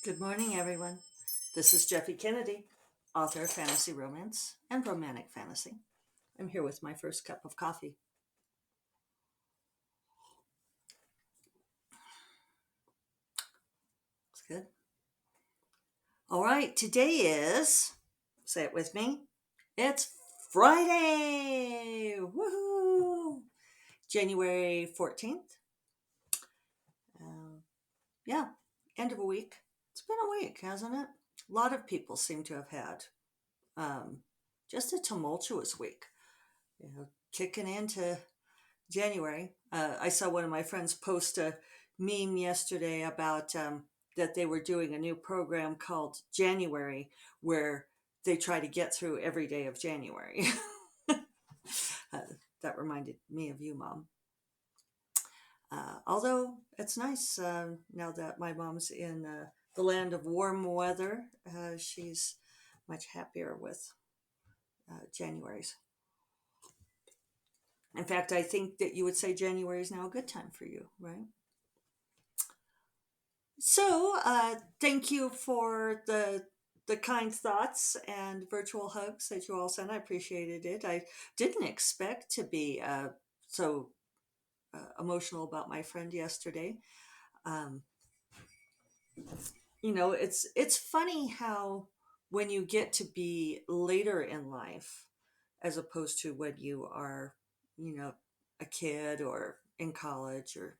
Good morning, everyone. This is Jeffy Kennedy, author of fantasy romance and romantic fantasy. I'm here with my first cup of coffee. It's good. All right, today is, say it with me, it's Friday! Woohoo! January 14th. Uh, yeah, end of a week. It's been a week, hasn't it? A lot of people seem to have had um, just a tumultuous week. Kicking into January. I saw one of my friends post a meme yesterday about that they were doing a new program called January, where they try to get through every day of January. uh, that reminded me of you, Mom. Although it's nice now that my mom's in the land of warm weather, she's much happier with January's. In fact, I think that you would say January is now a good time for you, right? So, thank you for the kind thoughts and virtual hugs that you all sent. I appreciated it. I didn't expect to be so emotional about my friend yesterday. Um, it's funny how when you get to be later in life, as opposed to when you are, you know, a kid or in college or,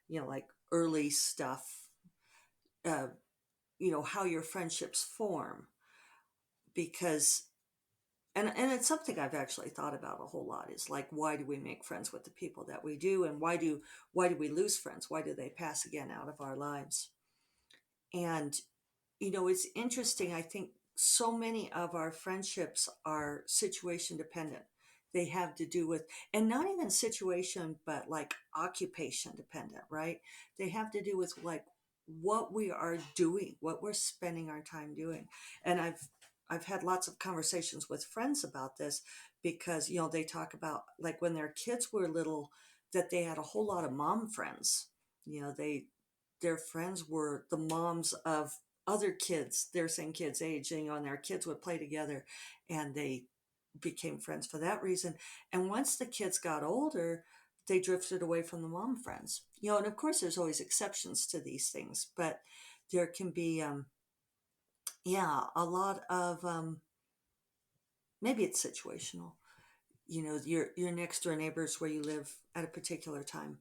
like early stuff. Uh, how your friendships form because and it's something I've actually thought about a whole lot is like why do we make friends with the people that we do, and why do we lose friends, why do they pass again out of our lives? And it's interesting. I think so many of our friendships are situation dependent. They have to do with, and not even situation, but like occupation dependent, right? They have to do with like what we are doing, what we're spending our time doing. And I've had lots of conversations with friends about this because, they talk about like when their kids were little, that they had a whole lot of mom friends. Their friends were the moms of other kids their same kids age, and their kids would play together, and they became friends for that reason. And once the kids got older, they drifted away from the mom friends. And of course there's always exceptions to these things, but there can be yeah, a lot of maybe it's situational. Your next door neighbors where you live at a particular time.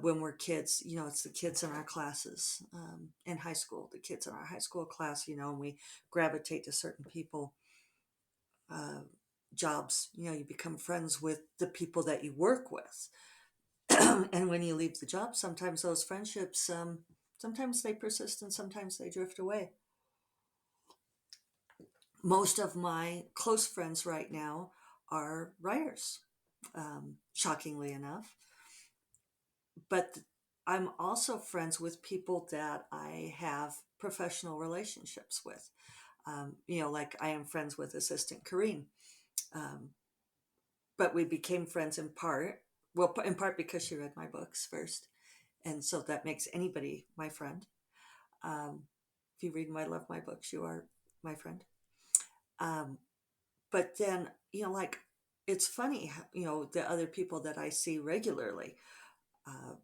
When we're kids, it's the kids in our classes in high school, the kids in our high school class, and we gravitate to certain people. Uh, Jobs, you become friends with the people that you work with. And when you leave the job, sometimes those friendships, sometimes they persist and sometimes they drift away. Most of my close friends right now are writers, shockingly enough. But I'm also friends with people that I have professional relationships with. Like I am friends with Assistant Kareen. Um, but we became friends in part, well, in part because she read my books first. And so that makes anybody my friend. Um, if you read my love my books, you are my friend. Um, but then, like, it's funny, the other people that I see regularly, uh,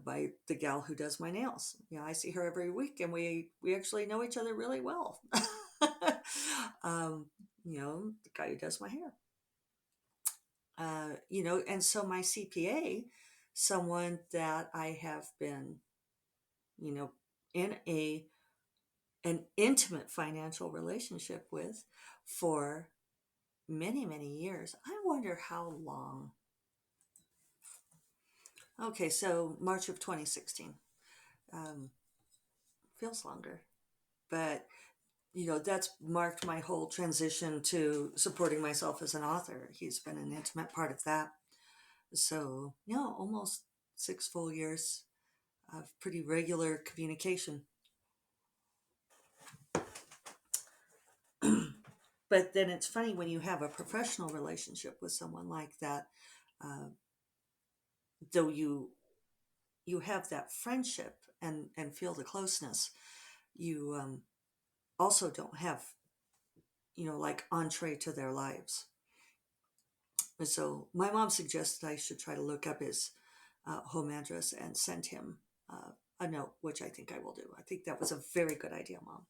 by the gal who does my nails. I see her every week, and we actually know each other really well. um, the guy who does my hair. And so my CPA, someone that I have been, you know, in an intimate financial relationship with for many, many years. I wonder how long. Okay, so March of 2016. Um, Feels longer, but that's marked my whole transition to supporting myself as an author. He's been an intimate part of that. So, almost 6 full years of pretty regular communication. But then it's funny when you have a professional relationship with someone like that, uh, though you have that friendship and feel the closeness. you also don't have, like entree to their lives. And so my mom suggested I should try to look up his home address and send him a note, which I think I will do. I think that was a very good idea, Mom.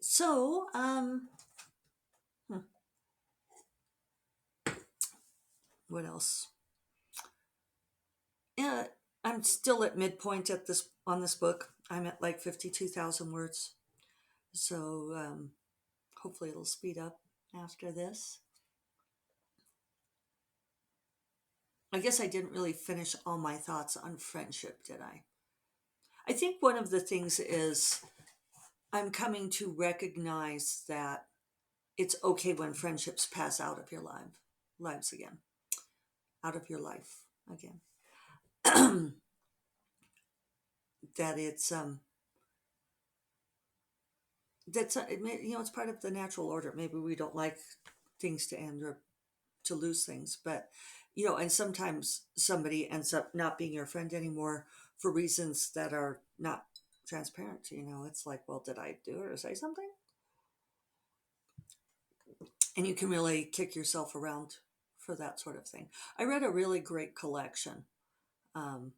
So, hmm, what else? Yeah, I'm still at midpoint at this on this book. I'm at like 52,000 words. So, hopefully it'll speed up after this. I guess I didn't really finish all my thoughts on friendship, did I? I think one of the things is I'm coming to recognize that it's okay when friendships pass out of your lives again, out of your life again. That it's that's it's part of the natural order. Maybe we don't like things to end or to lose things, but and sometimes somebody ends up not being your friend anymore for reasons that are not transparent. It's like, well, did I do or say something? And you can really kick yourself around for that sort of thing. I read a really great collection, um,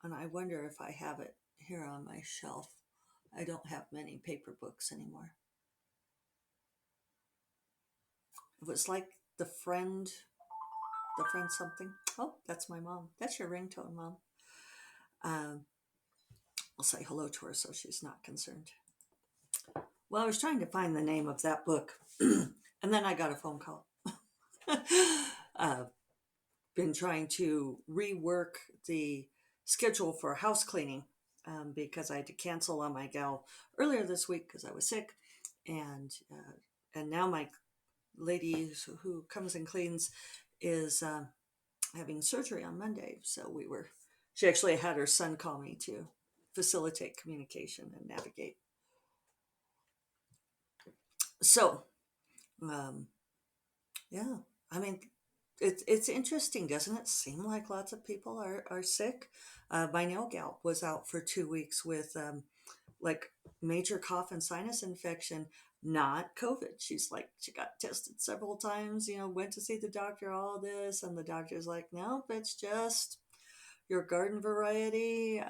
and I wonder if I have it here on my shelf. I don't have many paper books anymore. It was like the friend something. Oh, that's my mom. That's your ringtone, Mom. Um, I'll say hello to her so she's not concerned. Well, I was trying to find the name of that book, and then I got a phone call. uh, been trying to rework the schedule for house cleaning because I had to cancel on my gal earlier this week because I was sick, and now my lady who comes and cleans is having surgery on Monday. So she actually had her son call me to facilitate communication and navigate. So, um, yeah, I mean, it's interesting, doesn't it? Seem like lots of people are sick. My nail gal was out for 2 weeks with like major cough and sinus infection, not COVID. She got tested several times, went to see the doctor, all this, and the doctor's like, nope, it's just your garden variety,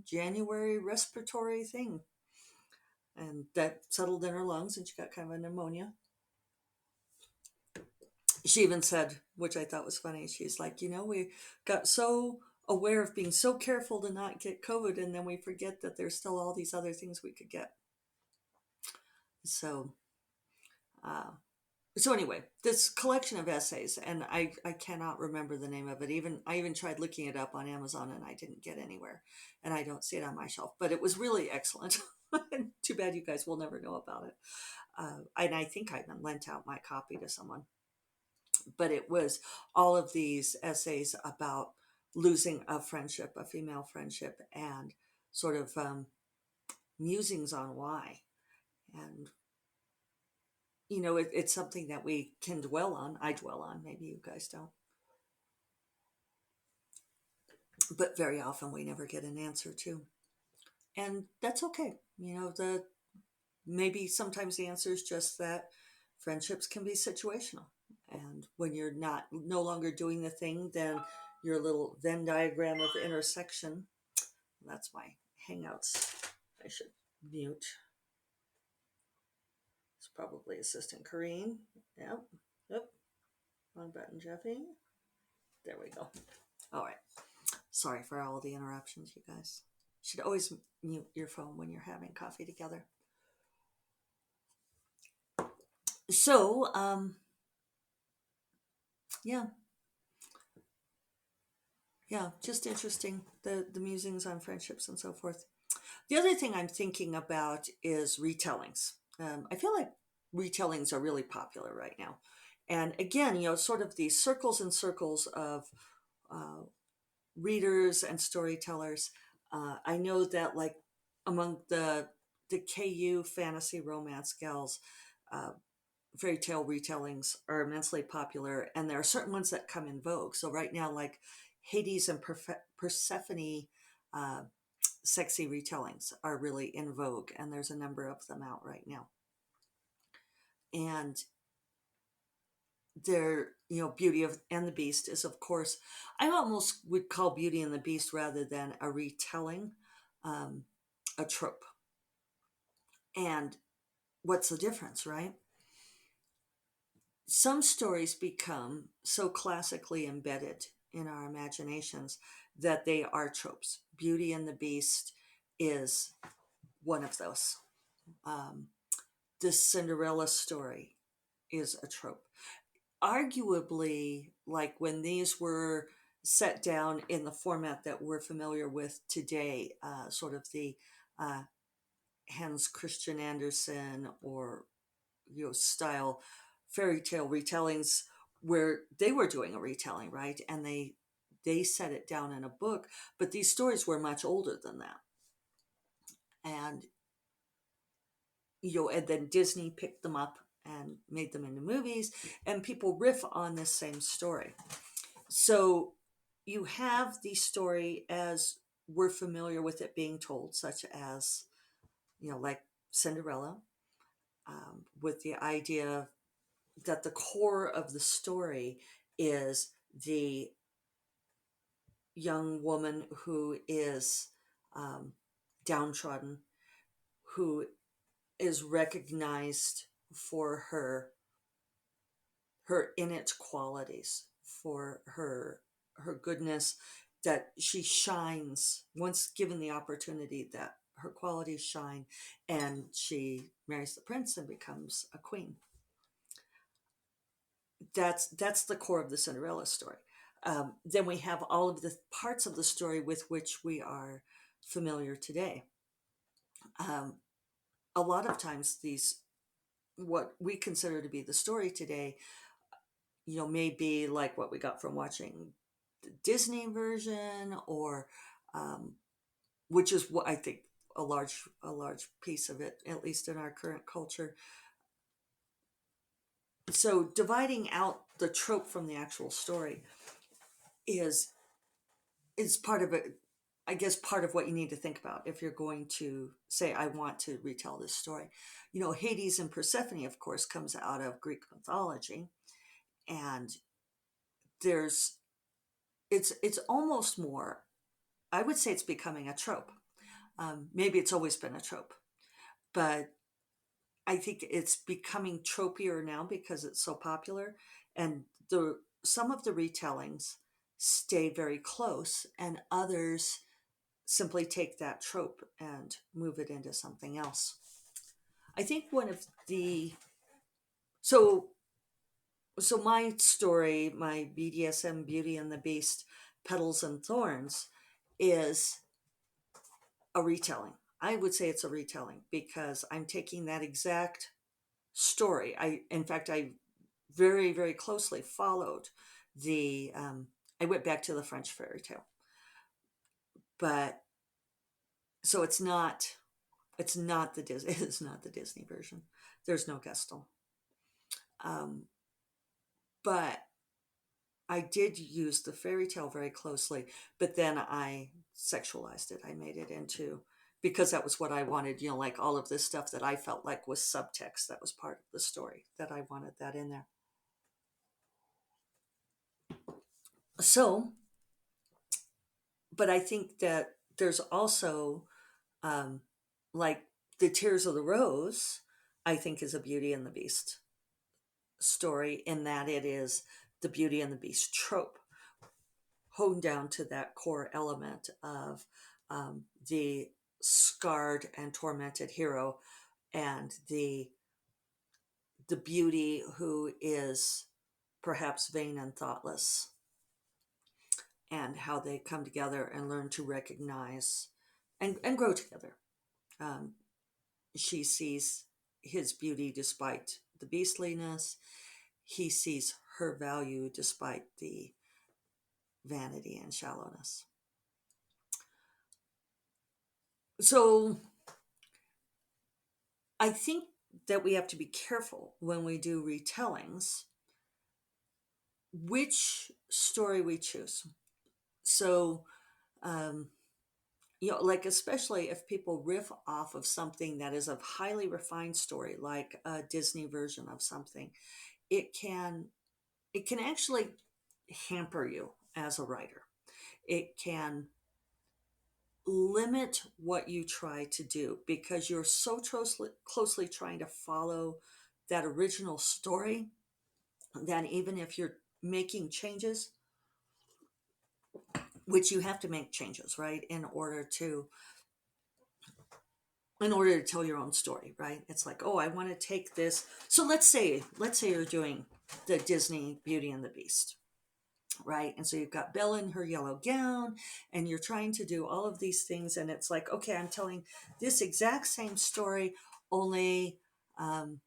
January respiratory thing. And that settled in her lungs and she got kind of a pneumonia. She even said, which I thought was funny, she's like, we got so aware of being so careful to not get COVID, and then we forget that there's still all these other things we could get. So, uh, so anyway, this collection of essays, and I cannot remember the name of it. I even tried looking it up on Amazon, and I didn't get anywhere, and I don't see it on my shelf. But it was really excellent. Too bad you guys will never know about it. And I think I even lent out my copy to someone. But it was all of these essays about losing a friendship, a female friendship, and sort of musings on why. And it's something that we can dwell on. I dwell on. Maybe you guys don't. But very often we never get an answer to. And that's okay. The maybe sometimes the answer is just that friendships can be situational. And when you're no longer doing the thing, then your little Venn diagram of intersection, that's my Hangouts. I should mute. It's probably Assistant Corrine. Yep. Yep. Wrong button, Jeffy. There we go. All right. Sorry for all the interruptions, you guys. You should always mute your phone when you're having coffee together. So, yeah, just interesting, the musings on friendships and so forth. The other thing I'm thinking about is retellings. I feel like retellings are really popular right now, and again, sort of these circles and circles of uh, readers and storytellers. I know that, like, among the KU fantasy romance gals, uh, fairy tale retellings are immensely popular, and there are certain ones that come in vogue. So right now, like Hades and Persephone, uh, sexy retellings are really in vogue, and there's a number of them out right now. And their, Beauty of and the Beast is, of course, I almost would call Beauty and the Beast, rather than a retelling, um, a trope. And what's the difference, right? Some stories become so classically embedded in our imaginations that they are tropes. Beauty and the Beast is one of those. Um, the Cinderella story is a trope. Arguably, like when these were set down in the format that we're familiar with today, sort of the uh, Hans Christian Andersen or style fairy tale retellings, where they were doing a retelling, right? And they set it down in a book, but these stories were much older than that. And and then Disney picked them up and made them into movies, and people riff on this same story. So you have the story as we're familiar with it being told, such as, like Cinderella, with the idea that the core of the story is the young woman who is um, downtrodden, who is recognized for her innate qualities, for her goodness, that she shines once given the opportunity, that her qualities shine, and she marries the prince and becomes a queen. That's the core of the Cinderella story. Then we have all of the parts of the story with which we are familiar today. Um, a lot of times, these, what we consider to be the story today, may be like what we got from watching the Disney version, or um, which is what I think a large piece of it, at least in our current culture. So dividing out the trope from the actual story is part of it. I guess part of what you need to think about if you're going to say, I want to retell this story. Hades and Persephone, of course, comes out of Greek mythology, and there's it's almost more, I would say it's becoming a trope. Maybe it's always been a trope, but I think it's becoming tropier now because it's so popular, and some of the retellings stay very close, and others simply take that trope and move it into something else. I think one of the so so my story, my BDSM Beauty and the Beast, Petals and Thorns, is a retelling. I would say it's a retelling because I'm taking that exact story. In fact, I very, very closely followed the. I went back to the French fairy tale, but so it's not. It's not the Disney. It's not the Disney version. There's no Gaston. Um, but I did use the fairy tale very closely, but then I sexualized it. I made it into, because that was what I wanted, like all of this stuff that I felt like was subtext, that was part of the story, that I wanted that in there. So, but I think that there's also, um, like the Tears of the Rose, I think is a Beauty and the Beast story, in that it is the Beauty and the Beast trope honed down to that core element of the scarred and tormented hero, and the beauty who is perhaps vain and thoughtless, and how they come together and learn to recognize and grow together. Um, she sees his beauty despite the beastliness. He sees her value despite the vanity and shallowness. So I think that we have to be careful when we do retellings which story we choose. So, um, like especially if people riff off of something that is a highly refined story, like a Disney version of something, it can it can actually hamper you as a writer. It can limit what you try to do because you're so closely trying to follow that original story that even if you're making changes, which you have to make changes, right, in order to tell your own story, right? It's like, oh, I want to take this. So let's say you're doing the Disney Beauty and the Beast, right? And so you've got Belle in her yellow gown, and you're trying to do all of these things, and it's like, okay, I'm telling this exact same story, only um,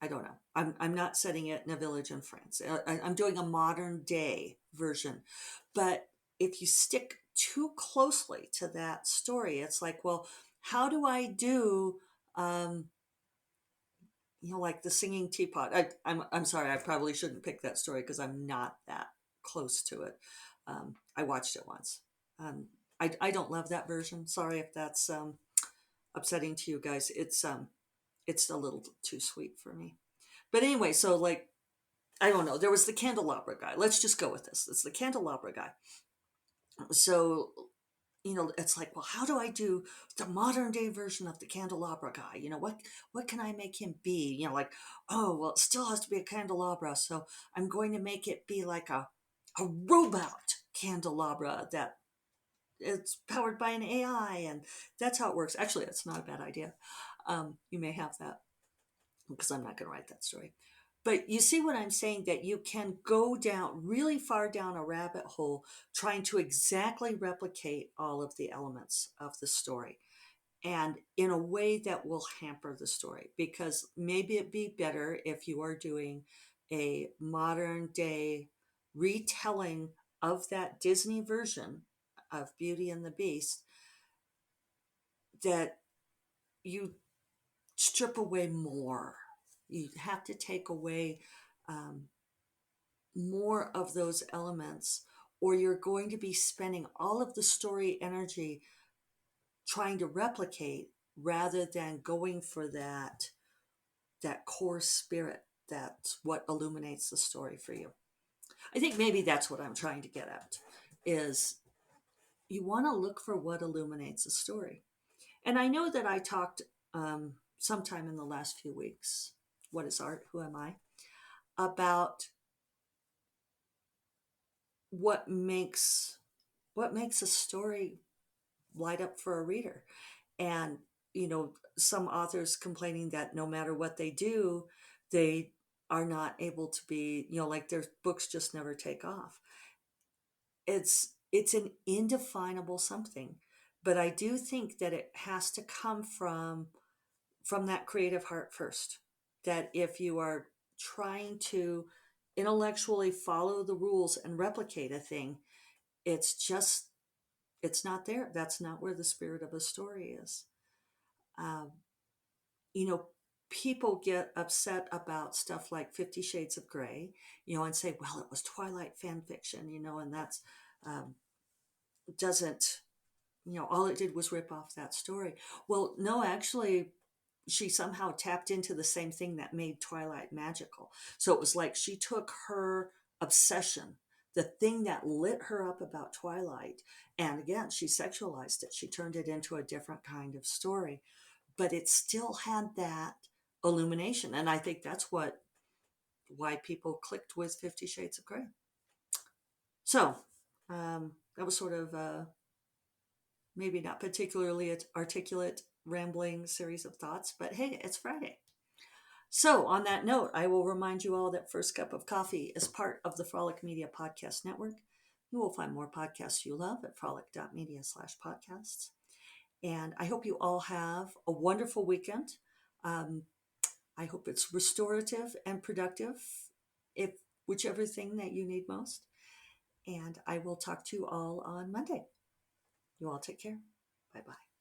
I don't know. I'm not setting it in a village in France. I'm doing a modern day version, but if you stick too closely to that story, it's like, well, how do I do? Um, like the singing teapot. I'm sorry, I probably shouldn't pick that story because I'm not that close to it. I watched it once. Um, I don't love that version. Sorry if that's upsetting to you guys. It's a little too sweet for me. But anyway, so like I don't know. There was the candelabra guy. Let's just go with this. It's the candelabra guy. So it's like, well, how do I do the modern day version of the candelabra guy? What can I make him be? Like, oh, well, it still has to be a candelabra, so I'm going to make it be like a robot candelabra that it's powered by an AI, and that's how it works. Actually, that's not a bad idea. You may have that because I'm not going to write that story. But you see what I'm saying, that you can go down really far down a rabbit hole trying to exactly replicate all of the elements of the story and in a way that will hamper the story, because maybe it'd be better if you are doing a modern day retelling of that Disney version of Beauty and the Beast, that you strip away more. You have to take away um, more of those elements, or you're going to be spending all of the story energy trying to replicate rather than going for that core spirit. That's what illuminates the story for you. I think maybe that's what I'm trying to get at, is you want to look for what illuminates a story. And I know that I talked sometime in the last few weeks, What is Art? Who Am I? About what makes what makes a story light up for a reader. And some authors complaining that no matter what they do, they are not able to be, like their books just never take off. It's an indefinable something, but I do think that it has to come from that creative heart first. That if you are trying to intellectually follow the rules and replicate a thing, it's just it's not there. That's not where the spirit of a story is. um, you know People get upset about stuff like 50 Shades of Grey, and say, well, it was Twilight fan fiction, and that's doesn't all it did was rip off that story. Well, no, actually, she somehow tapped into the same thing that made Twilight magical. So it was like she took her obsession, the thing that lit her up about Twilight, and again, she sexualized it. She turned it into a different kind of story, but it still had that illumination. And I think that's why people clicked with 50 Shades of Grey. So that was sort of maybe not particularly articulate, rambling series of thoughts, but hey, it's Friday. So, on that note, I will remind you all that First Cup of Coffee is part of the Frolic Media Podcast Network. You will find more podcasts you love at frolic.media/podcasts. And I hope you all have a wonderful weekend. Um, I hope it's restorative and productive, if whichever thing that you need most. And I will talk to you all on Monday. You all take care. Bye bye.